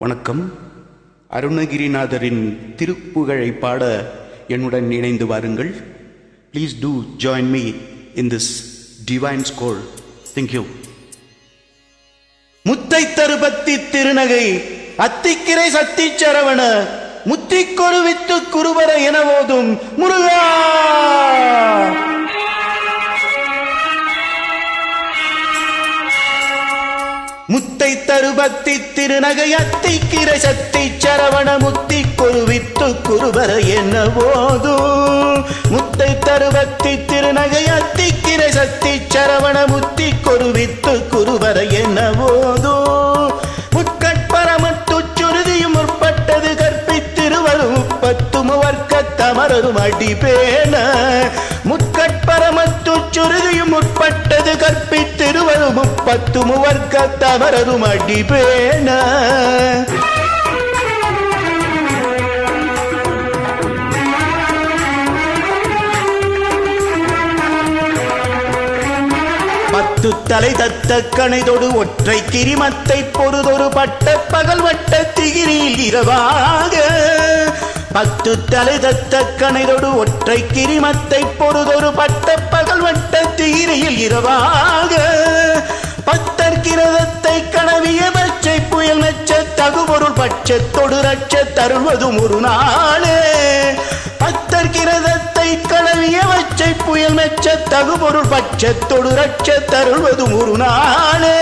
வணக்கம். அருணகிரிநாதரின் திருப்புகழை பாட என்னுடன் இணைந்து வாருங்கள். Please do join me in this divine score. Thank you. முத்தை தருபத்தி திருநகை அத்திக்கிரை சத்தி சரவண முத்திக்கொருவித்து குருவர என ஓதும் முருகா. முத்தை தருபத்தி திருநகை அத்திக்கிரை சத்தி சரவண முத்தி கொருவித்து குருவர என்ன போதும். முத்தை தருபத்தி திருநகை அத்திக்கிரை சத்தி சரவண முத்தி கொருவித்து குருவர என்ன போதும். முற்கட்பரமத்து சுருதியும் முற்பட்டது கற்பித்திருவரும் முப்பத்தும் வர்க்க தமரரும் அடிபேன. முற்கட்பரமத்து சுருதியும் முற்பட்டது கற்பித்திருவரும் முப்பத்தும் வர்க்க தமரரும் அடிபேன. பத்து தலை தத்த கணைதொடு ஒற்றை கிரிமத்தை பொறுதொரு பட்ட பகல் வட்ட திகிரியில் இரவாக. பத்து தலை தத்த கணைதொடு ஒற்றை கிரிமத்தை பொறுதொரு பட்ட பகல் வட்ட திகிரியில் இரவாக. பத்தர் கிரதத்தை கனவிய பச்சை புயல் மெச்ச தகுபொருள் பட்சத்தொடு ரட்ச தருவதும் ஒரு நாளே. பத்தர் கிரதத்தை கனவிய பச்சை புயல் மெச்ச தகுபொருள் பட்சத்தொடு ரட்ச தருவதும் ஒரு நாளே.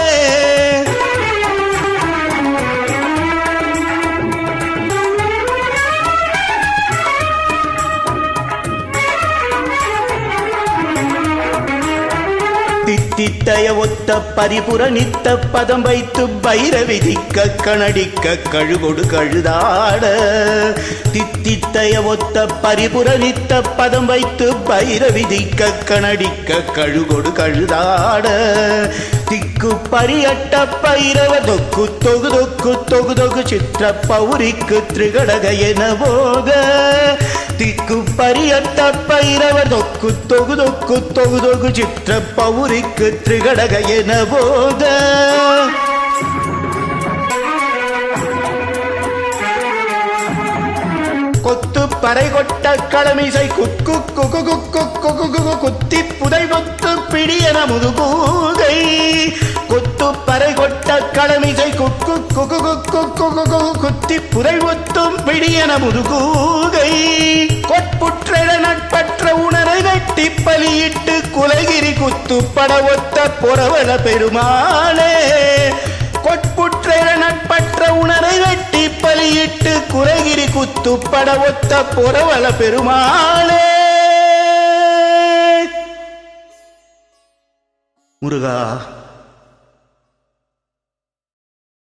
தித்தித்தய ஒத்த பரிபுர நித்த பதம் வைத்து பைரவிதிக்க கணடிக்க கழுகொடு கழுதாட. தித்தித்தய ஒத்த பரிபுர நித்த பதம் வைத்து பைரவிதிக்க கணடிக்க கழுகொடு கழுதாட. திக்கு பரியட்ட பைரவ தொக்கு தொகு தொக்கு தொகு தொகு சித்திர பௌரிக்கு திரிகடக என போக. திக்கு பரியட்ட பைரவ தொக்கு தொகு தொக்கு தொகு தொகு சித்திர பௌரிக்கு திரிகடக என போக. கொத்து பறை கொட்ட களமிசை குக்கு குகு குக்கு குகு குத்தி புதை பொத்து பிடியன முதுகூகை. கொத்து பறை கொட்ட களமிசை குக்கு குகு குக்கு குகு குத்தி புதை பொத்தும் பிடியன முதுகூகை. கொட்புற்ற நட்பற்ற உணரை வெட்டி பலியிட்டு குலகிரி குத்து பட ஒத்த பொறவன பெருமாளே. கொட்புற்ற நட்பற்ற உணரை வெட்டி பலியிட்டு குலகிரி குத்து பட ஒத்த பொறவல பெருமாளே. முருகா.